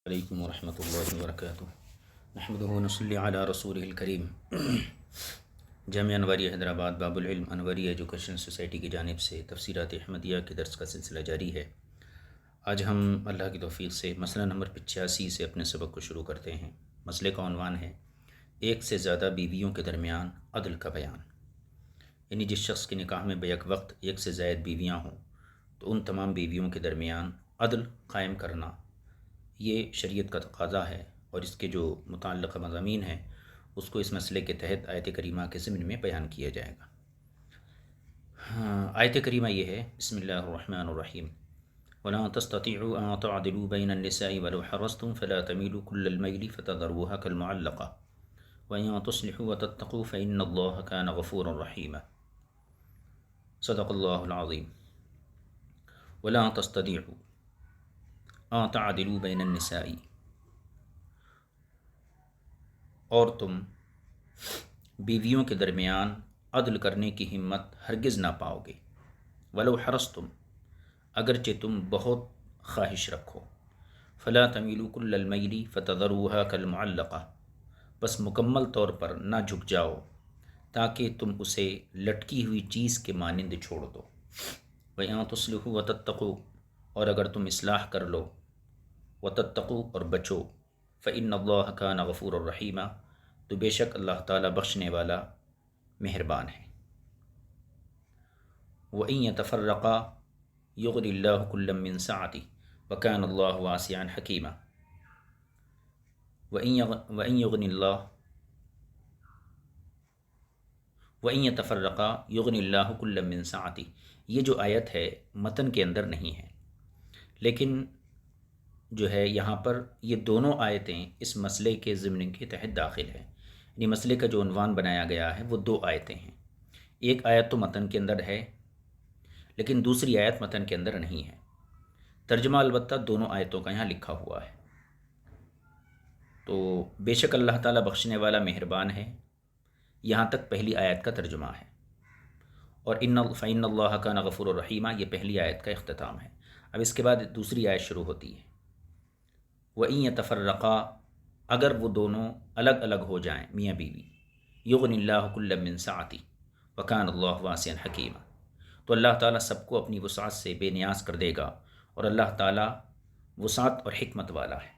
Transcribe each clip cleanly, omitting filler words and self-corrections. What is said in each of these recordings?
علیکم ورحمۃ اللہ وبرکاتہ۔ نحمدہ و نصلی علی رسولہ الکریم۔ جامعہ انواری حیدرآباد باب العلم انواری ایجوکیشن سوسائٹی کی جانب سے تفسیرات احمدیہ کے درس کا سلسلہ جاری ہے۔ آج ہم اللہ کی توفیق سے مسئلہ نمبر 85 سے اپنے سبق کو شروع کرتے ہیں۔ مسئلے کا عنوان ہے ایک سے زیادہ بیویوں کے درمیان عدل کا بیان، یعنی جس شخص کے نکاح میں بیک وقت ایک سے زائد بیویاں ہوں تو ان تمام بیویوں کے درمیان عدل قائم کرنا یہ شریعت کا تقاضا ہے، اور اس کے جو متعلقہ مضامین ہیں اس کو اس مسئلے کے تحت آیت کریمہ کے ضمن میں بیان کیا جائے گا۔ آیت کریمہ یہ ہے، بسم اللہ الرحمن الرحیم، وَلَا تَسْتَطِيعُوا أَن تَعْدِلُوا بَيْنَ النِّسَاءِ وَلَوْ حَرَصْتُمْ فَلَا تَمِيلُوا كُلَّ الْمَيْلِ فَتَذَرُوهَا كَالْمُعَلَّقَةِ وَإِن تُصْلِحُوا وَتَتَّقُوا فَإِنَّ اللَّهَ كَانَ غَفُورًا رَحِيمًا۔ صدق اللہ العظیم۔ وَلَا تَسْتَطِيعُوا أَن تَعْدِلُوا بَيْنَ النِّسَاءِ، اور تم بیویوں کے درمیان عدل کرنے کی ہمت ہرگز نہ پاؤ گے، ولو حرصتم، اگرچہ تم بہت خواہش رکھو، فلا تمیلوا کل المیل فتذروها کالمعلقہ، بس مکمل طور پر نہ جھک جاؤ تاکہ تم اسے لٹکی ہوئی چیز کے مانند چھوڑ دو، وَإِن تُصْلِحُوا وَتَتَّقُوا، اور اگر تم اصلاح کر لو، وَتَتَّقُوا، اور بچو، فَإِنَّ اللَّهَ كَانَ غَفُورًا رَحِيمًا، تو بے شک اللہ تعالیٰ بخشنے والا مہربان ہے۔ وَإِن يَتَفَرَّقَا يُغْنِ اللَّهُ كُلًّا مِّن سَعَتِهِ وَكَانَ اللَّهُ وَاسِعًا حَكِيمًا۔ وَإِن يَتَفَرَّقَا يُغْنِ اللَّهُ كُلًّا مِّن سَعَتِهِ، یہ جو آیت ہے متن کے اندر نہیں ہے، لیکن جو ہے یہاں پر یہ دونوں آیتیں اس مسئلے کے ضمن کے تحت داخل ہیں، یعنی مسئلے کا جو عنوان بنایا گیا ہے وہ دو آیتیں ہیں۔ ایک آیت تو متن کے اندر ہے لیکن دوسری آیت متن کے اندر نہیں ہے، ترجمہ البتہ دونوں آیتوں کا یہاں لکھا ہوا ہے۔ تو بے شک اللہ تعالیٰ بخشنے والا مہربان ہے، یہاں تک پہلی آیت کا ترجمہ ہے، اور فَإِنَّ اللَّهَ كَانَ غَفُورًا رَحِيمًا یہ پہلی آیت کا اختتام ہے۔ اب اس کے بعد دوسری آیت شروع ہوتی ہے، وَإِن يَتَفَرَّقَا، اگر وہ دونوں الگ الگ ہو جائیں میاں بیوی، یغنِ اللَّهُ كُلًّا مِّن سَعَتِهِ وَكَانَ اللَّهُ وَاسِعًا حَكِيمًا، تو اللہ تعالیٰ سب کو اپنی وسعت سے بے نیاز کر دے گا، اور اللہ تعالیٰ وسعت اور حکمت والا ہے۔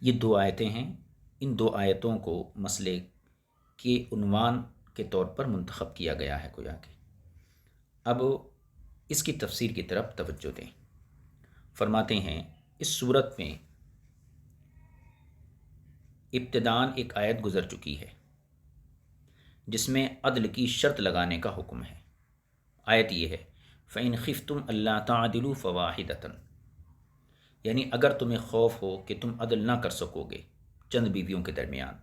یہ دو آیتیں ہیں، ان دو آیتوں کو مسئلے کے عنوان کے طور پر منتخب کیا گیا ہے گویا کہ۔ اب اس کی تفسیر کی طرف توجہ دیں۔ فرماتے ہیں اس صورت میں ابتداً ایک آیت گزر چکی ہے جس میں عدل کی شرط لگانے کا حکم ہے۔ آیت یہ ہے، فَإِنْ خِفْتُمْ أَلَّا تَعْدِلُوا فَوَاحِدَةً، یعنی اگر تمہیں خوف ہو کہ تم عدل نہ کر سکو گے چند بیویوں کے درمیان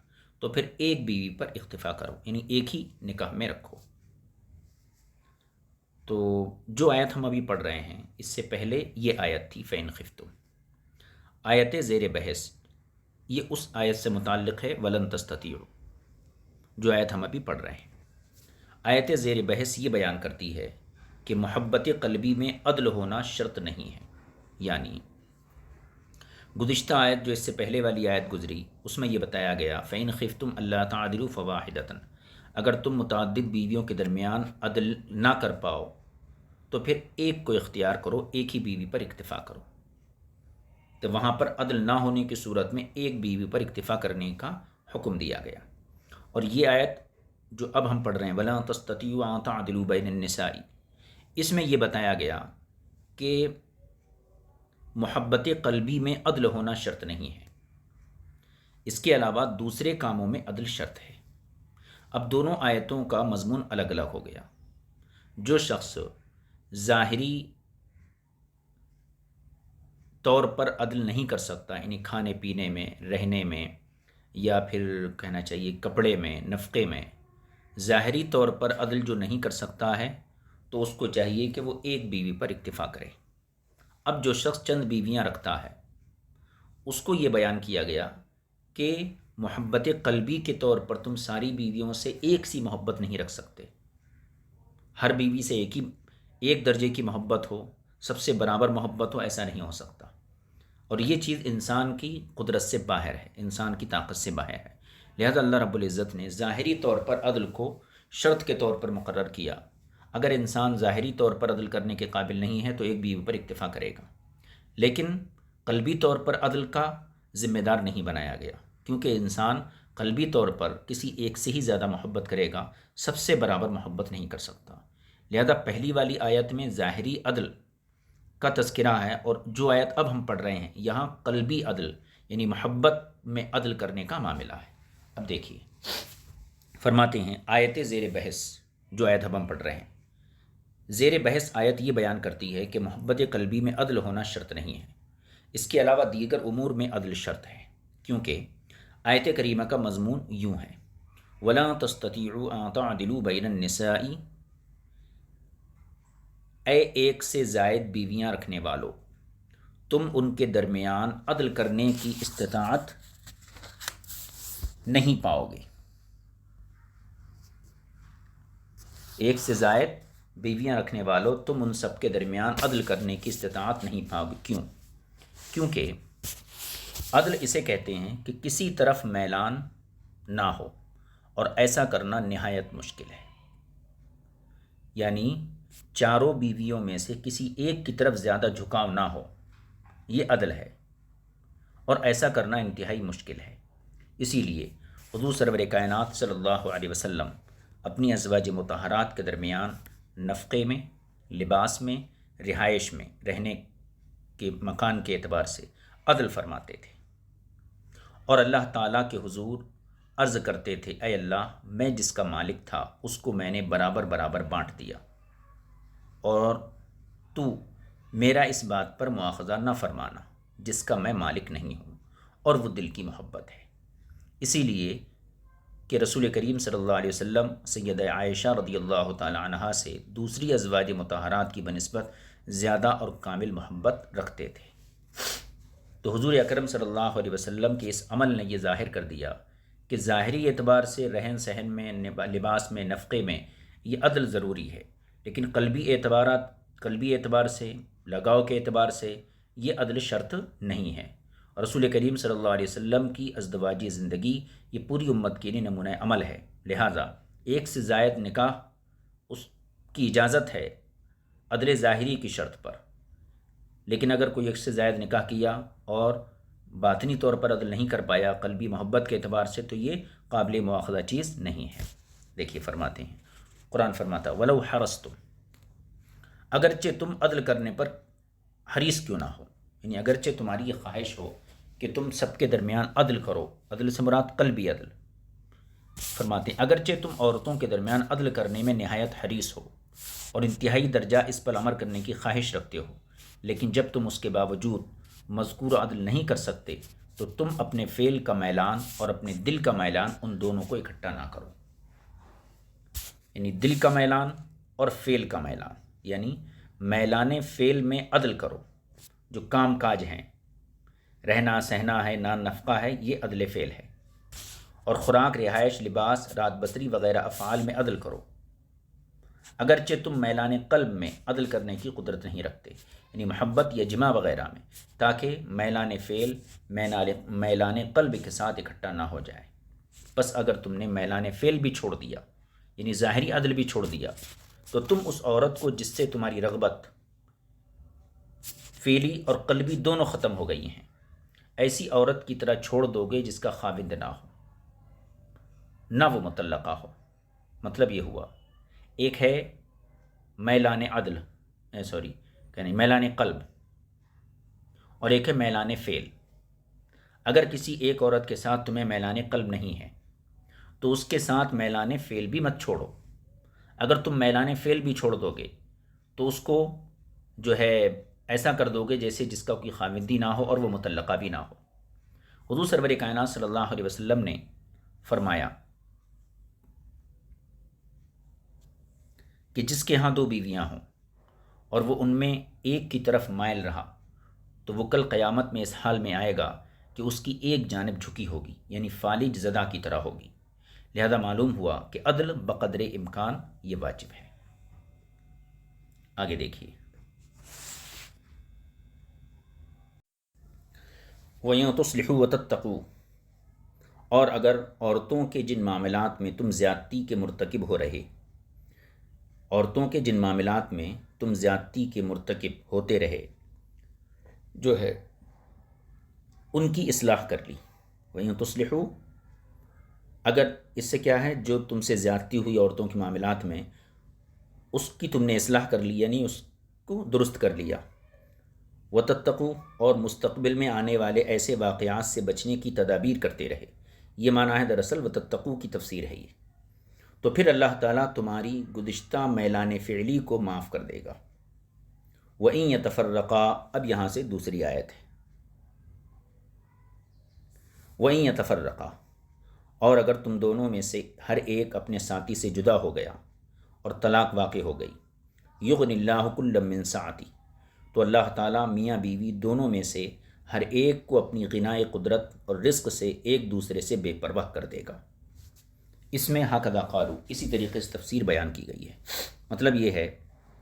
تو پھر ایک بیوی پر اکتفا کرو، یعنی ایک ہی نکاح میں رکھو۔ تو جو آیت ہم ابھی پڑھ رہے ہیں اس سے پہلے یہ آیت تھی فَإِنْ خِفْتُمْ۔ آیت زیر بحث یہ اس آیت سے متعلق ہے وَلَن تَسْتَطِيعُوا، جو آیت ہم ابھی پڑھ رہے ہیں۔ آیت زیر بحث یہ بیان کرتی ہے کہ محبت قلبی میں عدل ہونا شرط نہیں ہے، یعنی گزشتہ آیت جو اس سے پہلے والی آیت گزری اس میں یہ بتایا گیا فَإِنْ خِفْتُمْ أَلَّا تَعْدِلُوا فَوَاحِدَةً، اگر تم متعدد بیویوں کے درمیان عدل نہ کر پاؤ تو پھر ایک کو اختیار کرو، ایک ہی بیوی پر اکتفا کرو۔ تو وہاں پر عدل نہ ہونے کی صورت میں ایک بیوی پر اکتفا کرنے کا حکم دیا گیا، اور یہ آیت جو اب ہم پڑھ رہے ہیں وَلَا تَسْتَطِيعُوا أَن تَعْدِلُوا بَيْنَ النِّسَاءِ، اس میں یہ بتایا گیا کہ محبت قلبی میں عدل ہونا شرط نہیں ہے، اس کے علاوہ دوسرے کاموں میں عدل شرط ہے۔ اب دونوں آیتوں کا مضمون الگ الگ ہو گیا۔ جو شخص ظاہری طور پر عدل نہیں کر سکتا، یعنی کھانے پینے میں، رہنے میں، یا پھر کہنا چاہیے کپڑے میں، نفقے میں، ظاہری طور پر عدل جو نہیں کر سکتا ہے تو اس کو چاہیے کہ وہ ایک بیوی پر اکتفا کرے۔ اب جو شخص چند بیویاں رکھتا ہے اس کو یہ بیان کیا گیا کہ محبت قلبی کے طور پر تم ساری بیویوں سے ایک سی محبت نہیں رکھ سکتے، ہر بیوی سے ایک درجے کی محبت ہو، سب سے برابر محبت ہو، ایسا نہیں ہو سکتا۔ اور یہ چیز انسان کی قدرت سے باہر ہے، انسان کی طاقت سے باہر ہے۔ لہذا اللہ رب العزت نے ظاہری طور پر عدل کو شرط کے طور پر مقرر کیا۔ اگر انسان ظاہری طور پر عدل کرنے کے قابل نہیں ہے تو ایک بیوی پر اکتفا کرے گا، لیکن قلبی طور پر عدل کا ذمہ دار نہیں بنایا گیا، کیونکہ انسان قلبی طور پر کسی ایک سے ہی زیادہ محبت کرے گا، سب سے برابر محبت نہیں کر سکتا۔ لہذا پہلی والی آیت میں ظاہری عدل کا تذکرہ ہے، اور جو آیت اب ہم پڑھ رہے ہیں یہاں قلبی عدل یعنی محبت میں عدل کرنے کا معاملہ ہے۔ اب دیکھیے، فرماتے ہیں آیت زیر بحث، جو آیت اب ہم پڑھ رہے ہیں، زیر بحث آیت یہ بیان کرتی ہے کہ محبت قلبی میں عدل ہونا شرط نہیں ہے، اس کے علاوہ دیگر امور میں عدل شرط ہے، کیونکہ آیت کریمہ کا مضمون یوں ہے: وَلَا تَسْتَطِيعُوا أَن تَعْدِلُوا بَيْنَ النِّسَاءِ، اے ایک سے زائد بیویاں رکھنے والو، تم ان کے درمیان عدل کرنے کی استطاعت نہیں پاؤ گے۔ ایک سے زائد بیویاں رکھنے والو، تم ان سب کے درمیان عدل کرنے کی استطاعت نہیں پاؤ گے۔ کیوں؟ کیونکہ عدل اسے کہتے ہیں کہ کسی طرف میلان نہ ہو، اور ایسا کرنا نہایت مشکل ہے۔ یعنی چاروں بیویوں میں سے کسی ایک کی طرف زیادہ جھکاؤ نہ ہو، یہ عدل ہے، اور ایسا کرنا انتہائی مشکل ہے۔ اسی لیے حضور سرور کائنات صلی اللہ علیہ وسلم اپنی ازواج مطہرات کے درمیان نفقے میں، لباس میں، رہائش میں، رہنے کے مکان کے اعتبار سے عدل فرماتے تھے، اور اللہ تعالیٰ کے حضور عرض کرتے تھے: اے اللہ، میں جس کا مالک تھا اس کو میں نے برابر برابر بانٹ دیا، اور تو میرا اس بات پر مواخذہ نہ فرمانا جس کا میں مالک نہیں ہوں، اور وہ دل کی محبت ہے۔ اسی لیے کہ رسول کریم صلی اللہ علیہ وسلم سیدہ عائشہ رضی اللہ تعالی عنہا سے دوسری ازواج مطہرات کی بنسبت زیادہ اور کامل محبت رکھتے تھے، تو حضور اکرم صلی اللہ علیہ وسلم کے اس عمل نے یہ ظاہر کر دیا کہ ظاہری اعتبار سے رہن سہن میں، لباس میں، نفقے میں یہ عدل ضروری ہے، لیکن قلبی اعتبار سے، لگاؤ کے اعتبار سے یہ عدل شرط نہیں ہے۔ اور رسول کریم صلی اللہ علیہ وسلم کی ازدواجی زندگی یہ پوری امت کے لیے نمونہ عمل ہے، لہٰذا ایک سے زائد نکاح اس کی اجازت ہے عدل ظاہری کی شرط پر، لیکن اگر کوئی ایک سے زائد نکاح کیا اور باطنی طور پر عدل نہیں کر پایا قلبی محبت کے اعتبار سے، تو یہ قابل مواخذہ چیز نہیں ہے۔ دیکھیے فرماتے ہیں، قرآن فرماتا: وَلَوْ حَرَصْتُمْ، اگرچہ تم عدل کرنے پر حریص کیوں نہ ہو، یعنی اگرچہ تمہاری یہ خواہش ہو کہ تم سب کے درمیان عدل کرو، عدل سے مراد قلبی عدل، فرماتے ہیں اگرچہ تم عورتوں کے درمیان عدل کرنے میں نہایت حریص ہو اور انتہائی درجہ اس پر عمل کرنے کی خواہش رکھتے ہو، لیکن جب تم اس کے باوجود مذکور عدل نہیں کر سکتے تو تم اپنے فعل کا میلان اور اپنے دل کا میلان ان دونوں کو اکٹھا نہ کرو۔ یعنی دل کا میلان اور فعل کا میلان، یعنی میلان فعل میں عدل کرو، جو کام کاج ہیں، رہنا سہنا ہے، نان نفقہ ہے، یہ عدل فعل ہے، اور خوراک، رہائش، لباس، رات بسری وغیرہ افعال میں عدل کرو، اگرچہ تم میلان قلب میں عدل کرنے کی قدرت نہیں رکھتے، یعنی محبت یا جماع وغیرہ میں، تاکہ میلان فعل میلان قلب کے ساتھ اکٹھا نہ ہو جائے۔ بس اگر تم نے میلان فعل بھی چھوڑ دیا، یعنی ظاہری عدل بھی چھوڑ دیا، تو تم اس عورت کو جس سے تمہاری رغبت فعلی اور قلبی دونوں ختم ہو گئی ہیں، ایسی عورت کی طرح چھوڑ دو گے جس کا خاوند نہ ہو، نہ وہ مطلقہ ہو۔ مطلب یہ ہوا، ایک ہے میلان عدل میلان قلب، اور ایک ہے میلان فعل۔ اگر کسی ایک عورت کے ساتھ تمہیں میلان قلب نہیں ہے تو اس کے ساتھ میلان فعل بھی مت چھوڑو۔ اگر تم میلان فعل بھی چھوڑ دو گے تو اس کو جو ہے ایسا کر دو گے جیسے جس کا کوئی خاوندی نہ ہو اور وہ مطلقہ بھی نہ ہو۔ حضور سرور کائنات صلی اللہ علیہ وسلم نے فرمایا کہ جس کے ہاں دو بیویاں ہوں اور وہ ان میں ایک کی طرف مائل رہا تو وہ کل قیامت میں اس حال میں آئے گا کہ اس کی ایک جانب جھکی ہوگی، یعنی فالج زدہ کی طرح ہوگی۔ لہذا معلوم ہوا کہ عدل بقدر امکان یہ واجب ہے۔ آگے دیکھیے، وَإِن تُصْلِحُوا وَتَتَّقُوا، اور اگر عورتوں کے جن معاملات میں تم زیادتی کے مرتکب ہو رہے، عورتوں کے جن معاملات میں تم زیادتی کے مرتکب ہوتے رہے، جو ہے ان کی اصلاح کر لی. وَإِن تُصْلِحُوا، اگر اس سے کیا ہے، جو تم سے زیادتی ہوئی عورتوں کے معاملات میں اس کی تم نے اصلاح کر لی، یعنی اس کو درست کر لیا. وَتَتَّقُوا، اور مستقبل میں آنے والے ایسے واقعات سے بچنے کی تدابیر کرتے رہے. یہ معنی ہے دراصل وَتَتَّقُوا کی تفسیر ہے یہ. تو پھر اللہ تعالیٰ تمہاری گزشتہ میلان فعلی کو معاف کر دے گا. وَإِن يَتَفَرَّقَا، اب یہاں سے دوسری آیت ہے. وَإِن يَتَفَرَّقَا، اور اگر تم دونوں میں سے ہر ایک اپنے ساتھی سے جدا ہو گیا اور طلاق واقع ہو گئی، یغنی اللہ کلا من سعتی، تو اللہ تعالیٰ میاں بیوی دونوں میں سے ہر ایک کو اپنی غنائے قدرت اور رزق سے ایک دوسرے سے بے پرواہ کر دے گا. اس میں ہکذا قالوا، اسی طریقے سے تفسیر بیان کی گئی ہے. مطلب یہ ہے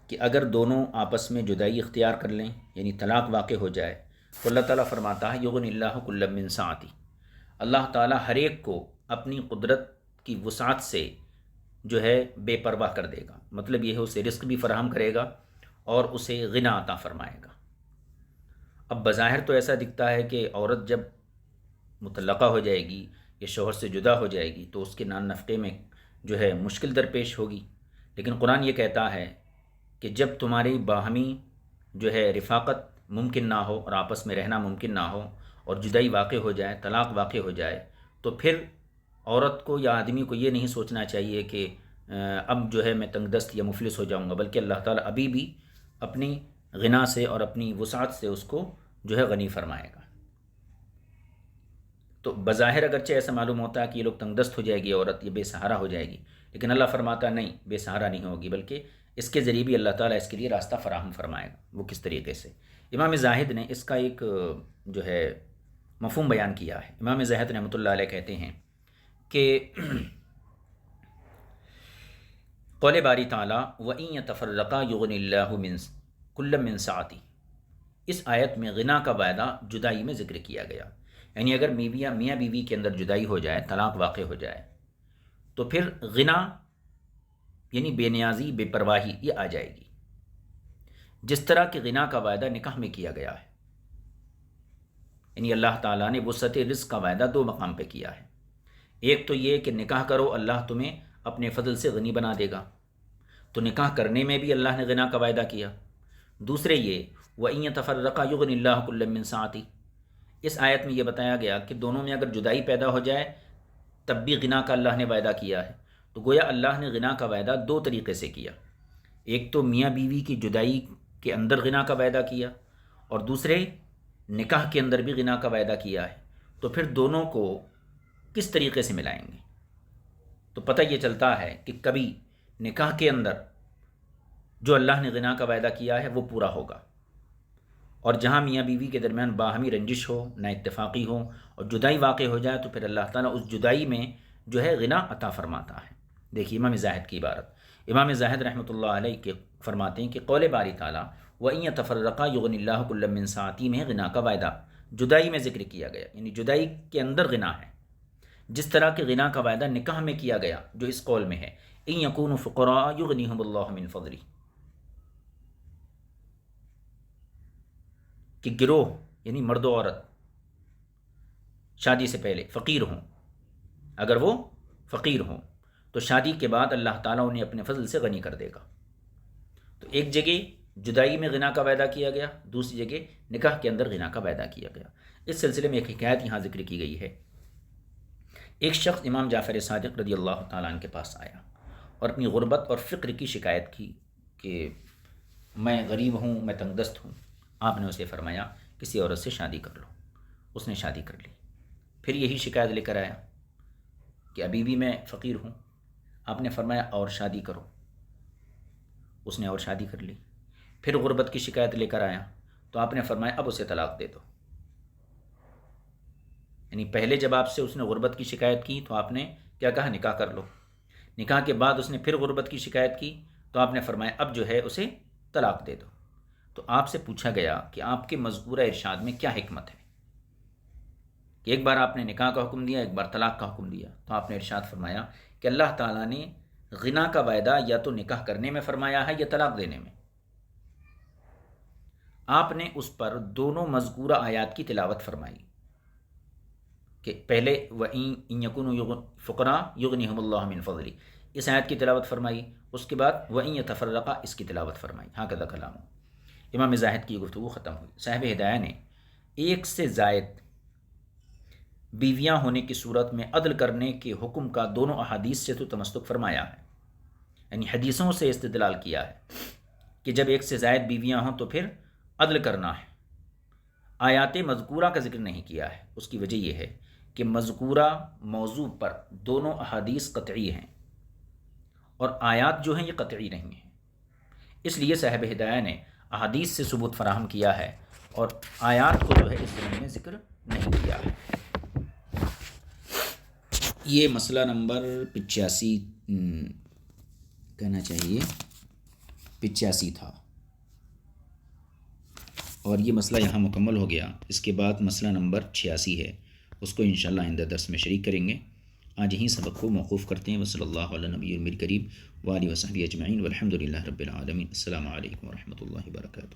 کہ اگر دونوں آپس میں جدائی اختیار کر لیں، یعنی طلاق واقع ہو جائے، تو اللہ تعالیٰ فرماتا ہے یغنی اللہ کلا من سعتی، اللہ تعالیٰ ہر ایک کو اپنی قدرت کی وسعت سے جو ہے بے پرواہ کر دے گا. مطلب یہ ہے اسے رزق بھی فراہم کرے گا اور اسے غنا عطا فرمائے گا. اب بظاہر تو ایسا دکھتا ہے کہ عورت جب مطلقہ ہو جائے گی یا شوہر سے جدا ہو جائے گی تو اس کے نان نفقے میں جو ہے مشکل درپیش ہوگی، لیکن قرآن یہ کہتا ہے کہ جب تمہاری باہمی جو ہے رفاقت ممکن نہ ہو اور آپس میں رہنا ممکن نہ ہو اور جدائی واقع ہو جائے، طلاق واقع ہو جائے، تو پھر عورت کو یا آدمی کو یہ نہیں سوچنا چاہیے کہ اب جو ہے میں تنگ دست یا مفلس ہو جاؤں گا، بلکہ اللہ تعالیٰ ابھی بھی اپنی غنا سے اور اپنی وسعت سے اس کو جو ہے غنی فرمائے گا. تو بظاہر اگرچہ ایسا معلوم ہوتا ہے کہ یہ لوگ تنگ دست ہو جائے گی عورت، یہ بے سہارا ہو جائے گی، لیکن اللہ فرماتا نہیں، بے سہارا نہیں ہوگی، بلکہ اس کے ذریعے بھی اللہ تعالیٰ اس کے لیے راستہ فراہم فرمائے گا. وہ کس طریقے سے؟ امام زاہد نے اس کا ایک جو ہے مفہوم بیان کیا ہے. امام زاہد رحمۃ اللہ علیہ کہتے ہیں کہ قول باری تعالیٰ وَإِن يَتَفَرَّقَا يُغْنِ اللَّهُ كُلًّا مِّن سَعَتِهِ، اس آیت میں غنا کا وعدہ جدائی میں ذکر کیا گیا. یعنی اگر میاں بیوی کے اندر جدائی ہو جائے، طلاق واقع ہو جائے، تو پھر غنا یعنی بے نیازی، بے پرواہی یہ آ جائے گی، جس طرح کہ غنا کا وعدہ نکاح میں کیا گیا ہے. یعنی اللہ تعالیٰ نے وسعت رزق کا وعدہ دو مقام پہ کیا ہے. ایک تو یہ کہ نکاح کرو، اللہ تمہیں اپنے فضل سے غنی بنا دے گا، تو نکاح کرنے میں بھی اللہ نے غنا کا وعدہ کیا. دوسرے یہ وَإِن يَتَفَرَّقَا يُغْنِ اللَّهُ كُلًّا مِّن سَعَتِهِ، اس آیت میں یہ بتایا گیا کہ دونوں میں اگر جدائی پیدا ہو جائے تب بھی غنا کا اللہ نے وعدہ کیا ہے. تو گویا اللہ نے غنا کا وعدہ دو طریقے سے کیا. ایک تو میاں بیوی کی جدائی کے اندر غنا کا وعدہ کیا، اور دوسرے نکاح کے اندر بھی غنا کا وعدہ کیا ہے. تو پھر دونوں کو کس طریقے سے ملائیں گے؟ تو پتہ یہ چلتا ہے کہ کبھی نکاح کے اندر جو اللہ نے غنا کا وعدہ کیا ہے وہ پورا ہوگا، اور جہاں میاں بیوی کے درمیان باہمی رنجش ہو، نہ اتفاقی ہو اور جدائی واقع ہو جائے، تو پھر اللہ تعالیٰ اس جدائی میں جو ہے غنا عطا فرماتا ہے. دیکھیے امام زاہد کی عبارت. امام زاہد رحمۃ اللہ علیہ کے فرماتے ہیں کہ قول باری تعالیٰ وَإِن يَتَفَرَّقَا يُغْنِ اللَّهُ كُلًّا مِّن سَعَتِهِ میں غنا کا وعدہ جدائی میں ذکر کیا گیا، یعنی جدائی کے اندر غنا ہے، جس طرح کہ غنا کا وعدہ نکاح میں کیا گیا جو اس قول میں ہے إِن يَكُونُوا فُقَرَاءَ يُغْنِهُمُ اللَّهُ مِّن فَضْلِهِ، کہ گروہ یعنی مرد و عورت شادی سے پہلے فقیر ہوں، اگر وہ فقیر ہوں تو شادی کے بعد اللہ تعالیٰ انہیں اپنے فضل سے غنی کر دے گا. تو ایک جگہ جدائی میں غنا کا وعدہ کیا گیا، دوسری جگہ نکاح کے اندر غنا کا وعدہ کیا گیا. اس سلسلے میں ایک حکایت یہاں ذکر کی گئی ہے. ایک شخص امام جعفر صادق رضی اللہ تعالیٰ عنہ کے پاس آیا اور اپنی غربت اور فقر کی شکایت کی کہ میں غریب ہوں، میں تنگ دست ہوں. آپ نے اسے فرمایا کسی عورت سے شادی کر لو. اس نے شادی کر لی. پھر یہی شکایت لے کر آیا کہ ابھی بھی میں فقیر ہوں. آپ نے فرمایا اور شادی کرو. اس نے اور شادی کر لی. پھر غربت کی شکایت لے کر آیا تو آپ نے فرمایا اب اسے طلاق دے دو. یعنی پہلے جب آپ سے اس نے غربت کی شکایت کی تو آپ نے کیا کہا؟ نکاح کر لو. نکاح کے بعد اس نے پھر غربت کی شکایت کی تو آپ نے فرمایا اب جو ہے اسے طلاق دے دو. تو آپ سے پوچھا گیا کہ آپ کے مذکورہ ارشاد میں کیا حکمت ہے؟ ایک بار آپ نے نکاح کا حکم دیا، ایک بار طلاق کا حکم دیا، تو آپ نے ارشاد فرمایا کہ اللہ تعالیٰ نے غنا کا وعدہ یا تو نکاح کرنے میں فرمایا ہے یا طلاق دینے میں۔ آپ نے اس پر دونوں مذکورہ آیات کی تلاوت فرمائی کہ پہلے وَإِن يَكُونُوا فُقَرَاء يُغْنِهُمُ اللَّهُ مِن فَضْلِهِ، اس آیت کی تلاوت فرمائی، اس کے بعد وَإِن يَتَفَرَّقَا اس کی تلاوت فرمائی۔ هكذا کلام امام زاہد کی گفتگو ختم ہوئی۔ صاحب ہدایہ نے ایک سے زائد بیویاں ہونے کی صورت میں عدل کرنے کے حکم کا دونوں احادیث سے تو تمسک فرمایا ہے، یعنی حدیثوں سے استدلال کیا ہے کہ جب ایک سے زائد بیویاں ہوں تو پھر عدل کرنا ہے۔ آیات مذکورہ کا ذکر نہیں کیا ہے، اس کی وجہ یہ ہے کہ مذکورہ موضوع پر دونوں احادیث قطعی ہیں اور آیات جو ہیں یہ قطعی نہیں ہیں، اس لیے صاحب ہدایہ نے احادیث سے ثبوت فراہم کیا ہے اور آیات کو جو ہے اس ضمن میں ذکر نہیں کیا ہے۔ یہ مسئلہ نمبر 85 کہنا چاہیے 85 تھا، اور یہ مسئلہ یہاں مکمل ہو گیا۔ اس کے بعد مسئلہ نمبر 86 ہے، اس کو انشاءاللہ آئندہ درس میں شریک کریں گے۔ آج یہیں سبق کو موقوف کرتے ہیں۔ وصلی اللہ علی نبی الکریم وآلہ وصحبہ اجمعین والحمد للہ رب العالمین۔ السلام علیکم ورحمۃ اللہ وبرکاتہ۔